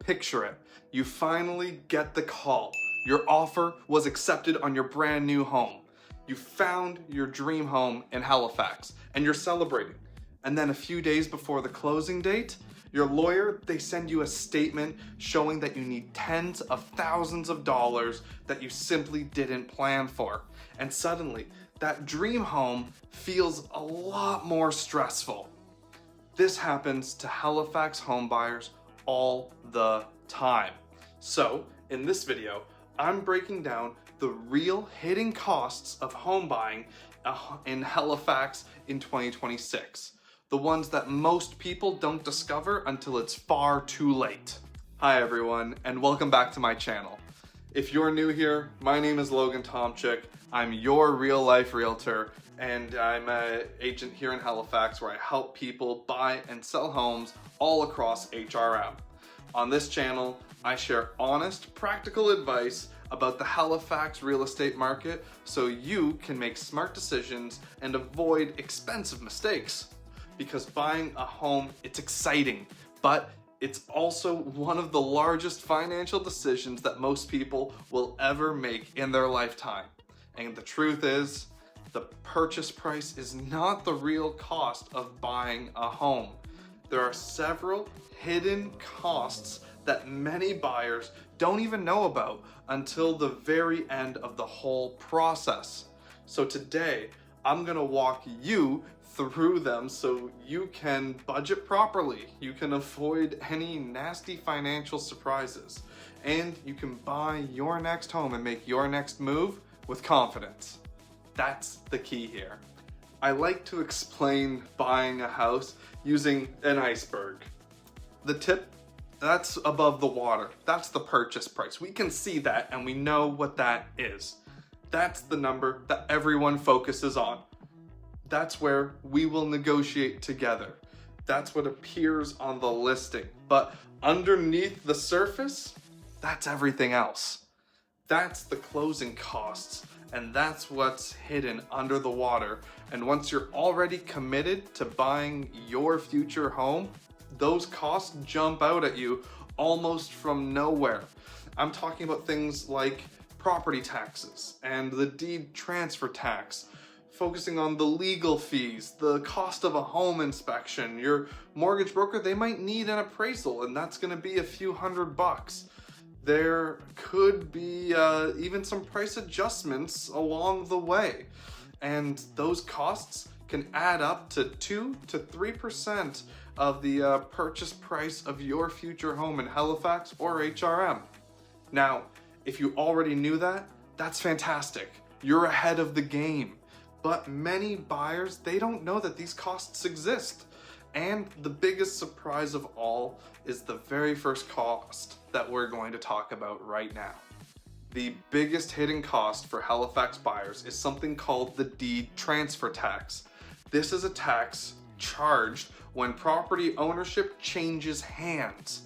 Picture it. You finally get the call. Your offer was accepted on your brand new home. You found your dream home in Halifax and you're celebrating. And then a few days before the closing date, your lawyer, they send you a statement showing that you need tens of thousands of dollars that you simply didn't plan for. And suddenly, that dream home feels a lot more stressful. This happens to Halifax homebuyers all the time. So, in this video, I'm breaking down the real hidden costs of home buying in Halifax in 2026. The ones that most people don't discover until it's far too late. Hi everyone, and welcome back to my channel. If you're new here, my name is Logan Tomczyk. I'm your real life realtor, and I'm an agent here in Halifax where I help people buy and sell homes all across HRM. On this channel, I share honest, practical advice about the Halifax real estate market so you can make smart decisions and avoid expensive mistakes. Because buying a home, it's exciting, but it's also one of the largest financial decisions that most people will ever make in their lifetime. And the truth is, the purchase price is not the real cost of buying a home. There are several hidden costs that many buyers don't even know about until the very end of the whole process. So today, I'm gonna walk you through them so you can budget properly, you can avoid any nasty financial surprises, and you can buy your next home and make your next move with confidence. That's the key here. I like to explain buying a house using an iceberg. The tip, that's above the water. That's the purchase price. We can see that and we know what that is. That's the number that everyone focuses on. That's where we will negotiate together. That's what appears on the listing. But underneath the surface, that's everything else. That's the closing costs, and that's what's hidden under the water. And once you're already committed to buying your future home, those costs jump out at you almost from nowhere. I'm talking about things like property taxes and the deed transfer tax, focusing on the legal fees, the cost of a home inspection. Your mortgage broker, they might need an appraisal, and that's gonna be a few $100. There could be even some price adjustments along the way. And those costs can add up to 2 to 3% of the purchase price of your future home in Halifax or HRM. Now, if you already knew that, that's fantastic. You're ahead of the game. But many buyers, they don't know that these costs exist. And the biggest surprise of all is the very first cost that we're going to talk about right now. The biggest hidden cost for Halifax buyers is something called the deed transfer tax. This is a tax charged when property ownership changes hands.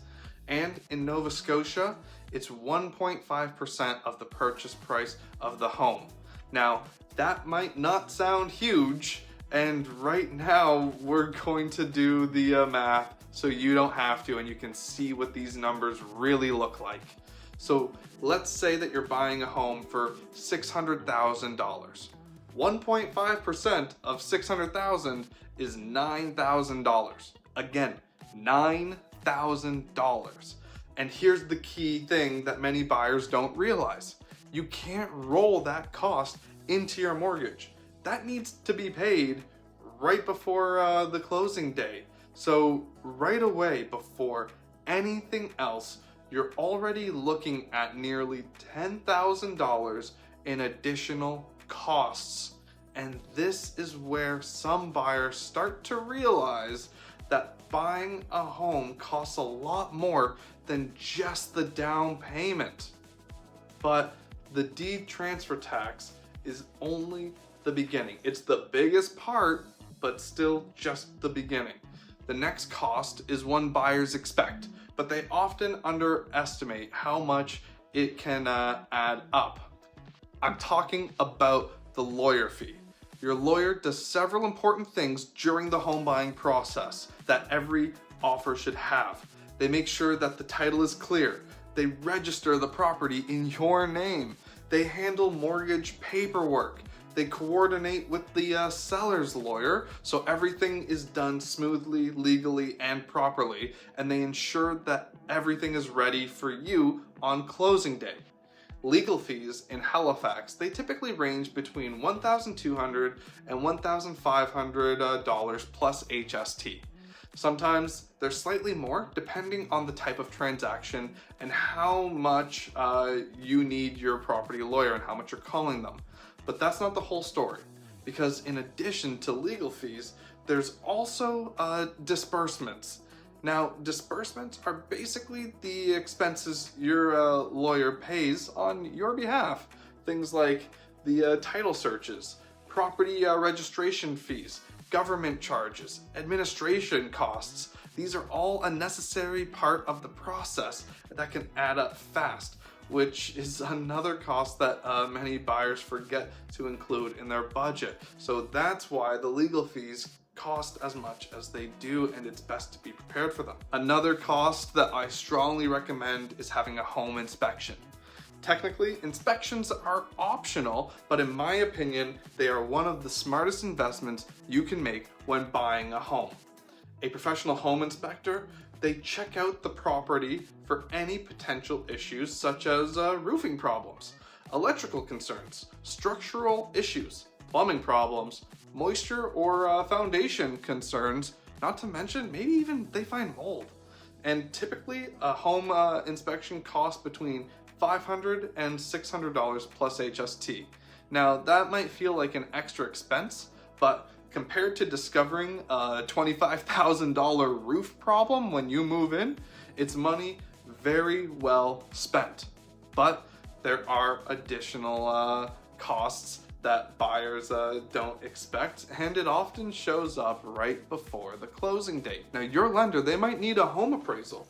And in Nova Scotia, it's 1.5% of the purchase price of the home. Now, that might not sound huge, and right now we're going to do the math so you don't have to and you can see what these numbers really look like. So let's say that you're buying a home for $600,000. 1.5% of $600,000 is $9,000. Again, $9,000. And here's the key thing that many buyers don't realize. You can't roll that cost into your mortgage. That needs to be paid right before the closing day. So right away, before anything else, you're already looking at nearly $10,000 in additional costs. And this is where some buyers start to realize that buying a home costs a lot more than just the down payment. But the deed transfer tax is only the beginning. It's the biggest part, but still just the beginning. The next cost is one buyers expect, but they often underestimate how much it can add up. I'm talking about the lawyer fee. Your lawyer does several important things during the home buying process that every offer should have. They make sure that the title is clear. They register the property in your name. They handle mortgage paperwork. They coordinate with the seller's lawyer so everything is done smoothly, legally, and properly, and they ensure that everything is ready for you on closing day. Legal fees in Halifax, they typically range between $1,200 and $1,500 plus HST. Sometimes they're slightly more depending on the type of transaction and how much you need your property lawyer and how much you're calling them. But that's not the whole story, because in addition to legal fees, there's also disbursements. Now, disbursements are basically the expenses your lawyer pays on your behalf. Things like the title searches, property registration fees, government charges, administration costs. These are all a necessary part of the process that can add up fast, which is another cost that many buyers forget to include in their budget. So that's why the legal fees cost as much as they do, and it's best to be prepared for them. Another cost that I strongly recommend is having a home inspection. Technically, inspections are optional, but in my opinion, they are one of the smartest investments you can make when buying a home. A professional home inspector, they check out the property for any potential issues such as roofing problems, electrical concerns, structural issues, plumbing problems, moisture or foundation concerns, not to mention maybe even they find mold. And typically a home inspection costs between $500 and $600 plus HST. Now that might feel like an extra expense, but compared to discovering a $25,000 roof problem when you move in, it's money very well spent. But there are additional costs that buyers don't expect, and it often shows up right before the closing date. Now your lender, they might need a home appraisal.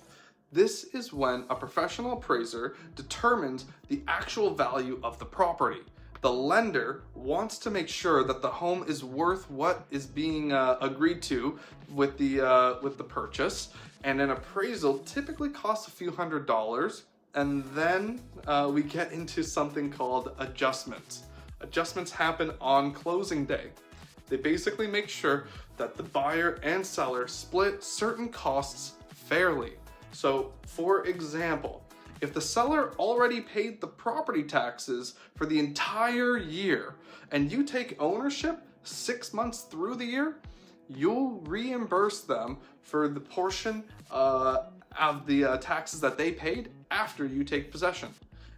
This is when a professional appraiser determines the actual value of the property. The lender wants to make sure that the home is worth what is being agreed to with the purchase, and an appraisal typically costs a few $100s, and then we get into something called adjustments. Adjustments happen on closing day. They basically make sure that the buyer and seller split certain costs fairly. So, for example, if the seller already paid the property taxes for the entire year and you take ownership 6 months through the year, you'll reimburse them for the portion of the taxes that they paid after you take possession.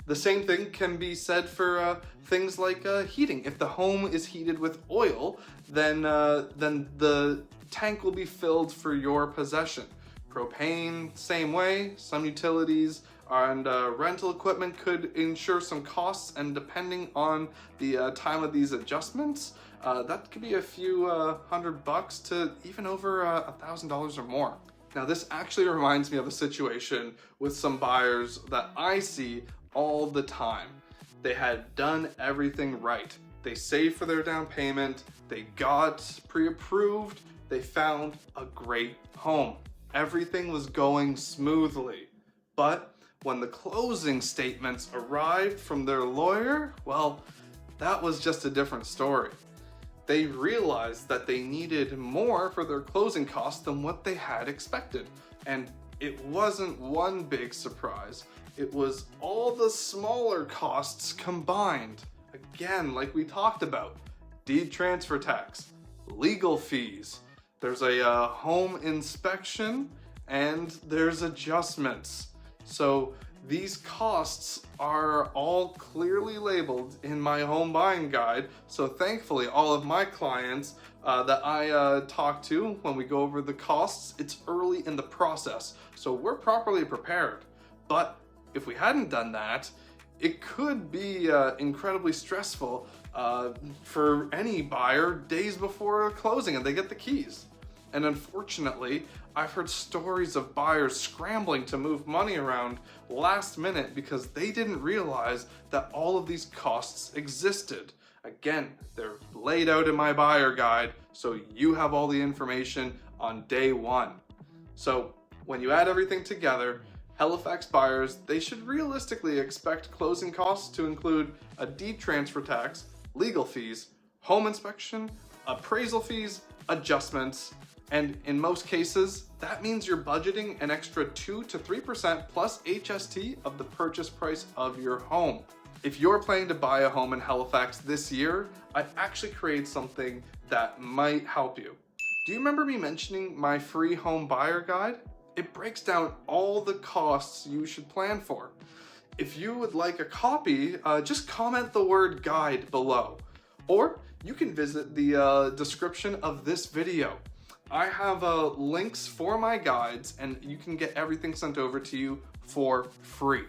The same thing can be said for things like heating. If the home is heated with oil, then the tank will be filled for your possession. Propane, same way. Some utilities and rental equipment could incur some costs, and depending on the time of these adjustments, that could be a few $100 to even over $1,000 or more. Now this actually reminds me of a situation with some buyers that I see all the time. They had done everything right. They saved for their down payment, they got pre-approved, they found a great home. Everything was going smoothly. But when the closing statements arrived from their lawyer, well, that was just a different story. They realized that they needed more for their closing costs than what they had expected. And it wasn't one big surprise. It was all the smaller costs combined. Again, like we talked about, deed transfer tax, legal fees, there's a home inspection, and there's adjustments. So these costs are all clearly labeled in my home buying guide. So thankfully, all of my clients that I talk to when we go over the costs, it's early in the process. So we're properly prepared. But if we hadn't done that, it could be incredibly stressful for any buyer days before closing and they get the keys. And unfortunately, I've heard stories of buyers scrambling to move money around last minute because they didn't realize that all of these costs existed. Again, they're laid out in my buyer guide, so you have all the information on day one. So When you add everything together, Halifax buyers, they should realistically expect closing costs to include a deed transfer tax, legal fees, home inspection, appraisal fees, adjustments, and in most cases, that means you're budgeting an extra 2 to 3% plus HST of the purchase price of your home. If you're planning to buy a home in Halifax this year, I actually created something that might help you. Do you remember me mentioning my free home buyer guide? It breaks down all the costs you should plan for. If you would like a copy, just comment the word guide below. Or you can visit the description of this video. I have links for my guides and you can get everything sent over to you for free.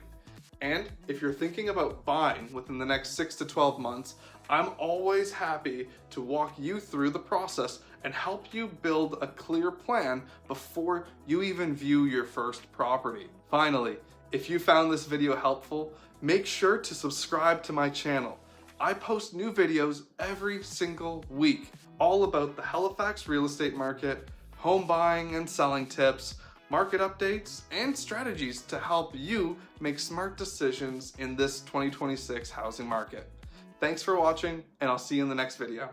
And if you're thinking about buying within the next 6 to 12 months, I'm always happy to walk you through the process and help you build a clear plan before you even view your first property. Finally, if you found this video helpful, make sure to subscribe to my channel. I post new videos every single week, all about the Halifax real estate market, home buying and selling tips, market updates, and strategies to help you make smart decisions in this 2026 housing market. Thanks for watching, and I'll see you in the next video.